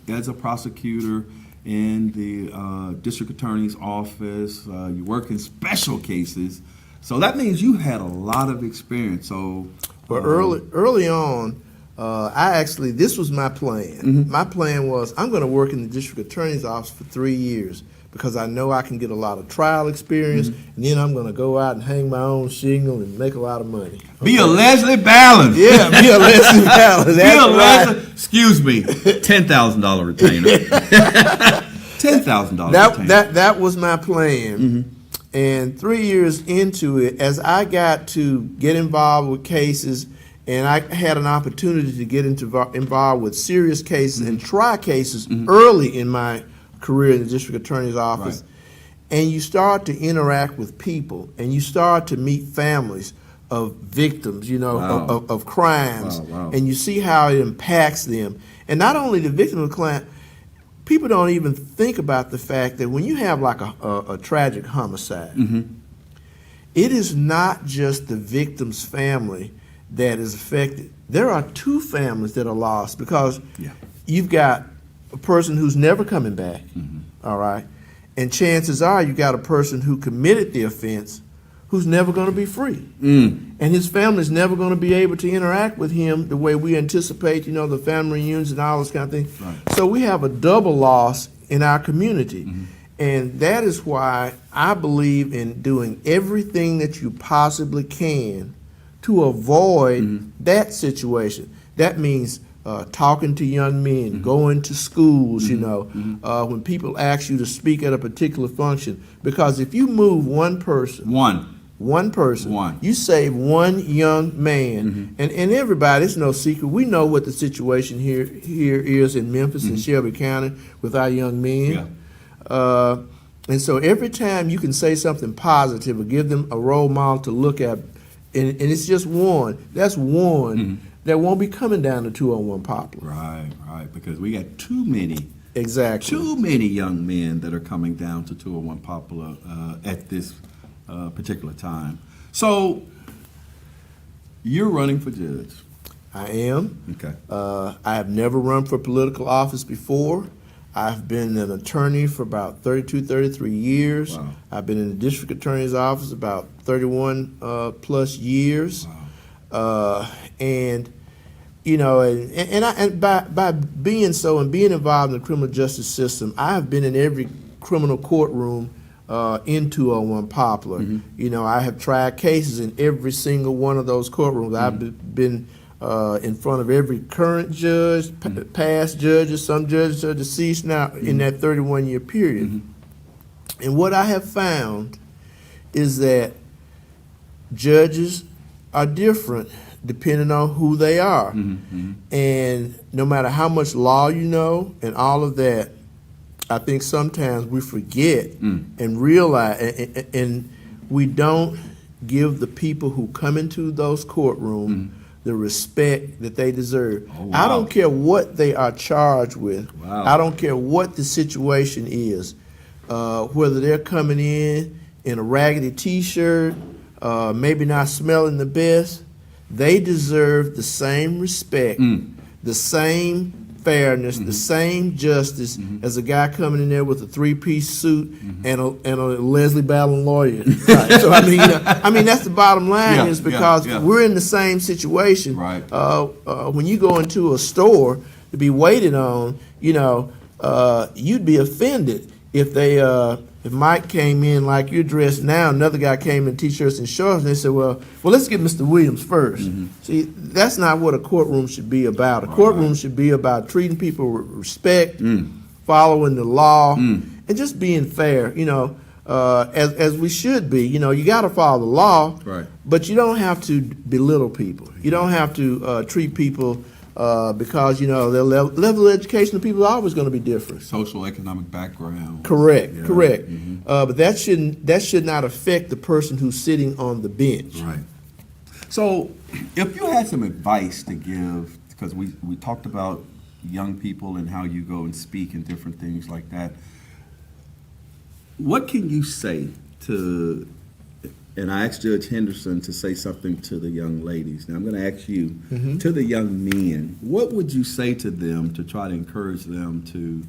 as a prosecutor in the district attorney's office. You work in special cases. So that means you had a lot of experience. So, But early on, this was my plan. My plan was, I'm going to work in the district attorney's office for 3 years, because I know I can get a lot of trial experience, and then I'm going to go out and hang my own shingle and make a lot of money. Okay? Be a Leslie Ballard. Yeah, be a Leslie Ballard. That's right. Excuse me, $10,000 retainer. $10,000 retainer. That was my plan. And 3 years into it, as I got to get involved with cases, and I had an opportunity to get involved with serious cases and try cases early in my career in the district attorney's office, and you start to interact with people, and you start to meet families of victims, you know, of crimes, and you see how it impacts them. And not only the victim of crime, people don't even think about the fact that when you have like a tragic homicide, it is not just the victim's family that is affected. There are two families that are lost, because you've got a person who's never coming back, all right? And chances are you got a person who committed the offense who's never going to be free. And his family's never going to be able to interact with him the way we anticipate, you know, the family reunions and all this kind of thing. So we have a double loss in our community. And that is why I believe in doing everything that you possibly can to avoid that situation. That means talking to young men, going to schools, you know, when people ask you to speak at a particular function. Because if you move one person, you save one young man. And everybody, it's no secret, we know what the situation here is in Memphis and Shelby County with our young men. And so every time you can say something positive or give them a role model to look at, and it's just one, that's one that won't be coming down to 201 Poplar. Right, because we got too many young men that are coming down to 201 Poplar at this particular time. So you're running for judge. I am. Okay. I have never run for political office before. I've been an attorney for about 32, 33 years. Wow. I've been in the district attorney's office about 31 plus years. Wow. And you know, and by being so and being involved in the criminal justice system, I have been in every criminal courtroom in 201 Poplar. You know, I have tried cases in every single one of those courtrooms. I've been in front of every current judge, past judges. Some judges are deceased now in that 31-year period. And what I have found is that judges are different depending on who they are. And no matter how much law you know and all of that, I think sometimes we forget and realize, and we don't give the people who come into those courtrooms the respect that they deserve. Oh, wow. I don't care what they are charged with. Wow. I don't care what the situation is, whether they're coming in a raggedy T-shirt, maybe not smelling the best. They deserve the same respect, the same fairness, the same justice as a guy coming in there with a three-piece suit and a Leslie Ballin lawyer. Right. So I mean that's the bottom line is because we're in the same situation. Right. When you go into a store to be waited on, you'd be offended if they if Mike came in like you're dressed now, another guy came in T-shirts and shorts, and they said, well, let's get Mr. Williams first. See, that's not what a courtroom should be about. A courtroom should be about treating people with respect, following the law, and just being fair, as we should be. You got to follow the law, but you don't have to belittle people. You don't have to treat people because their level of education of people are always going to be different. Social economic background. Correct. But that should not affect the person who's sitting on the bench. Right. So, if you had some advice to give, because we talked about young people and how you go and speak and different things like that, what can you say to? And I asked Judge Henderson to say something to the young ladies. Now I'm going to ask you, to the young men, what would you say to them to try to encourage them to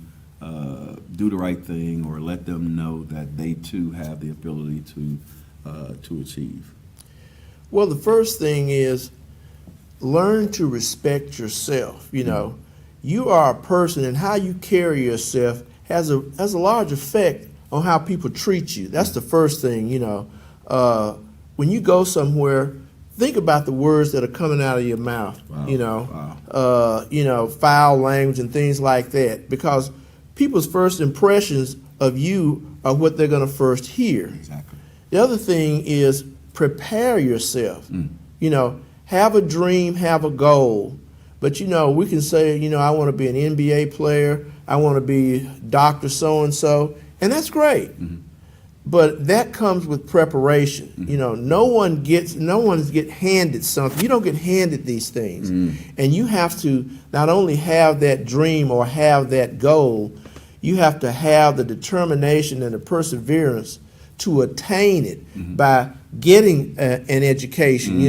do the right thing or let them know that they too have the ability to achieve? Well, the first thing is learn to respect yourself. You are a person, and how you carry yourself has a large effect on how people treat you. That's the first thing, when you go somewhere, think about the words that are coming out of your mouth. Foul language and things like that, because people's first impressions of you are what they're going to first hear. Exactly. The other thing is prepare yourself. Have a dream, have a goal. But we can say, I want to be an NBA player, I want to be Dr. So-and-so, and that's great. But that comes with preparation. No one gets handed something. You don't get handed these things. And you have to not only have that dream or have that goal, you have to have the determination and the perseverance to attain it by getting an education.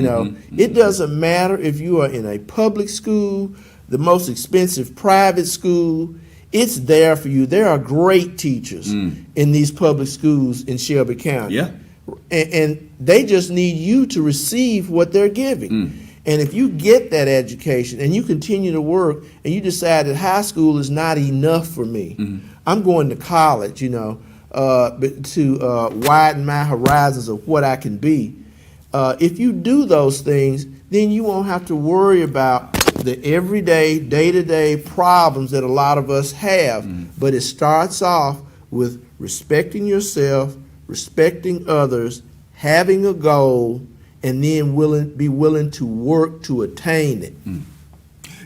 It doesn't matter if you are in a public school, the most expensive private school. It's there for you. There are great teachers in these public schools in Shelby County. Yeah. And they just need you to receive what they're giving. And if you get that education and you continue to work and you decide that high school is not enough for me, I'm going to college, to widen my horizons of what I can be. If you do those things, then you won't have to worry about the everyday, day-to-day problems that a lot of us have. But it starts off with respecting yourself, respecting others, having a goal, and then be willing to work to attain it.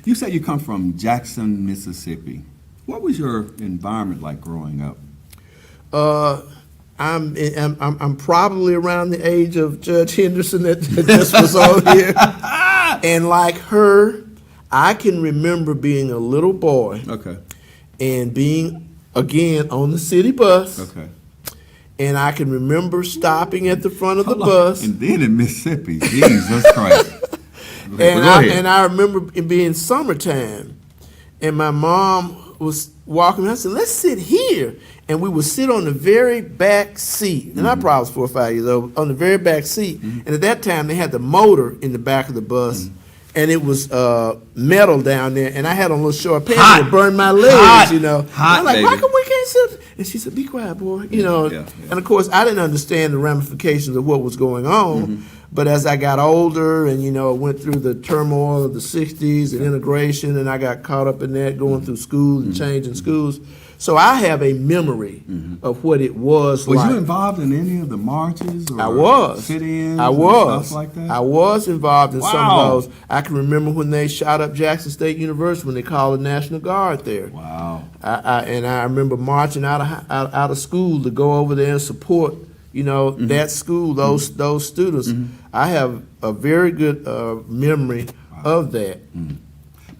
You said you come from Jackson, Mississippi. What was your environment like growing up? I'm probably around the age of Judge Henderson that just was on here. And like her, I can remember being a little boy. Okay. And being, again, on the city bus. Okay. And I can remember stopping at the front of the bus. And then in Mississippi, Jesus Christ. And I remember it being summertime. And my mom was walking me. I said, let's sit here. And we would sit on the very back seat. And I probably was 4 or 5 years old, on the very back seat. And at that time, they had the motor in the back of the bus. And it was metal down there, and I had on a little short pants that would burn my legs, Hot, I'm like, baby. why come we can't sit? And she said, be quiet, boy, And of course, I didn't understand the ramifications of what was going on, But as I got older and, went through the turmoil of the 60s and integration, and I got caught up in that, going through school and changing schools. So I have a memory of what it was like. Was you involved in any of the marches or I was. sit-ins I and was. stuff like that? I was involved in some Wow. of those. I can remember when they shot up Jackson State University when they called the National Guard there. Wow. I remember marching out of school to go over there and support, that school, those students. I have a very good memory of that.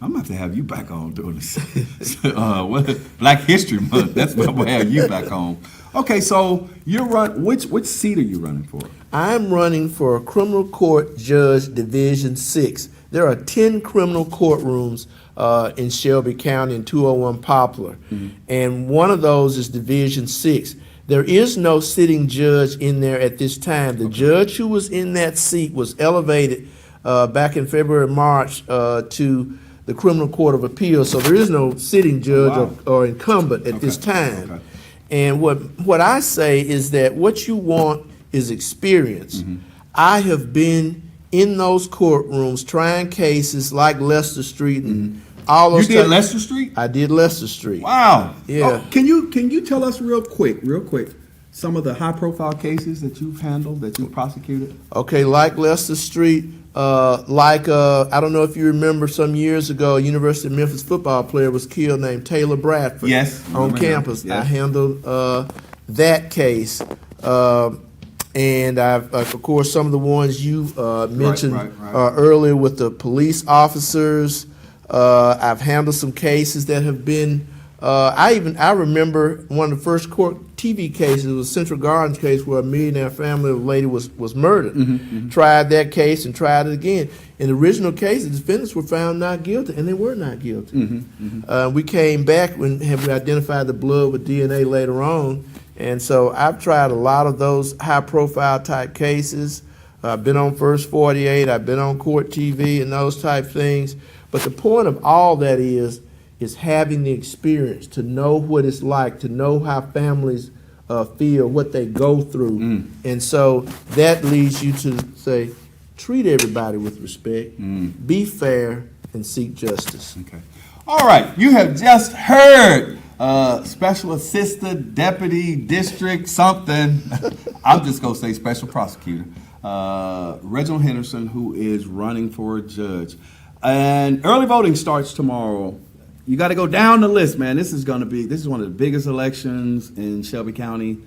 I'm about to have you back on doing this. Black History Month. That's what I'm gonna have you back on. Okay, so which seat are you running for? I'm running for Criminal Court Judge Division 6. There are 10 criminal courtrooms in Shelby County in 201 Poplar, and one of those is Division 6. There is no sitting judge in there at this time. The judge who was in that seat was elevated back in February, March to the Criminal Court of Appeals, so there is no sitting judge or incumbent at this time. Okay. And what I say is that what you want is experience. I have been in those courtrooms trying cases like Lester Street and all those. You did Lester Street? I did Lester Street. Wow. Yeah. Oh, can you tell us real quick, some of the high-profile cases that you've handled, that you've prosecuted? Okay, like Lester Street, I don't know if you remember some years ago, a University of Memphis football player was killed named Taylor Bradford. Yes, on campus. Yes. I handled that case. And I've, of course, some of the ones you mentioned earlier with the police officers. I've handled some cases that have been. I remember one of the first court TV cases was Central Gardens case where a millionaire family of a lady was murdered. Tried that case and tried it again. In the original case, the defendants were found not guilty, and they were not guilty. We came back when we identified the blood with DNA later on, and so I've tried a lot of those high-profile type cases. I've been on First 48, I've been on court TV and those type things. But the point of all that is having the experience to know what it's like, to know how families feel, what they go through. And so that leads you to say, treat everybody with respect, be fair, and seek justice. Okay. All right, you have just heard Special Assistant, Deputy, District, something. I'm just going to say Special Prosecutor, Reginald Henderson, who is running for a judge. And early voting starts tomorrow. You got to go down the list, man. This is one of the biggest elections in Shelby County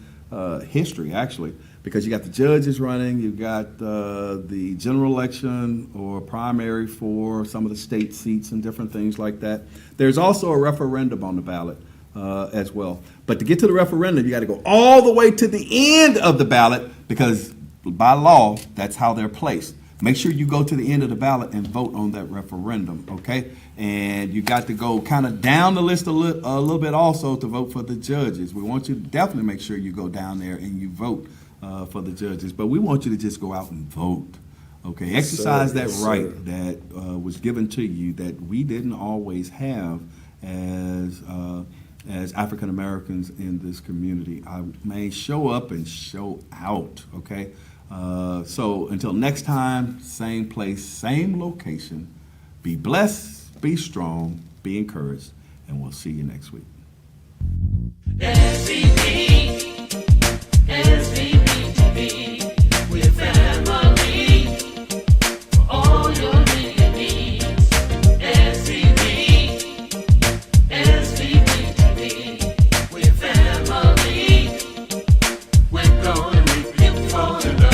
history, actually, because you got the judges running, you got the general election or primary for some of the state seats and different things like that. There's also a referendum on the ballot as well. But to get to the referendum, you got to go all the way to the end of the ballot because by law, that's how they're placed. Make sure you go to the end of the ballot and vote on that referendum, okay? And you got to go kind of down the list a little bit also to vote for the judges. We want you to definitely make sure you go down there and you vote for the judges. But we want you to just go out and vote, okay? Exercise that right that was given to you that we didn't always have as African Americans in this community. I may show up and show out, okay? So until next time, same place, same location. Be blessed, be strong, be encouraged, and we'll see you next week. SVP, SVP, we're family for all your needs. SVP, SVP, we're family. We're gonna make you fall in love.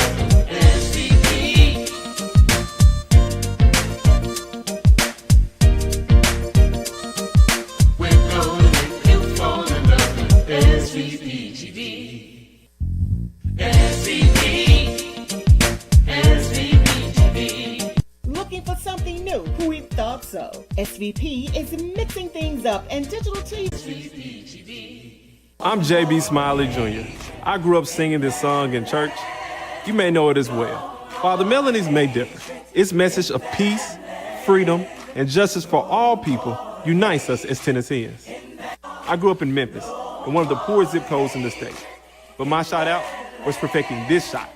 Looking for something new? Who would thought so? SVP is mixing things up and digital TV. I'm JB Smiley Jr. I grew up singing this song in church. You may know it as well. While the melodies may differ, its message of peace, freedom, and justice for all people unites us as Tennesseans. I grew up in Memphis, in one of the poorest zip codes in the state. But my shout out was perfecting this shot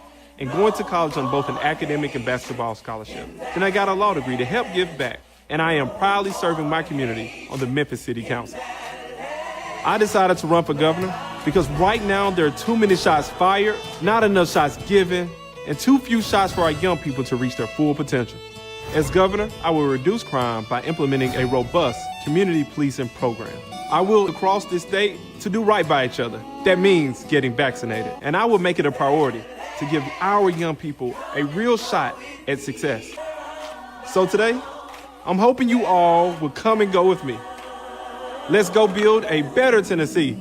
and going to college on both an academic and basketball scholarship. Then I got a law degree to help give back, and I am proudly serving my community on the Memphis City Council. I decided to run for governor because right now there are too many shots fired, not enough shots given, and too few shots for our young people to reach their full potential. As governor, I will reduce crime by implementing a robust community policing program. I will across this state to do right by each other. That means getting vaccinated. And I will make it a priority to give our young people a real shot at success. So today, I'm hoping you all will come and go with me. Let's go build a better Tennessee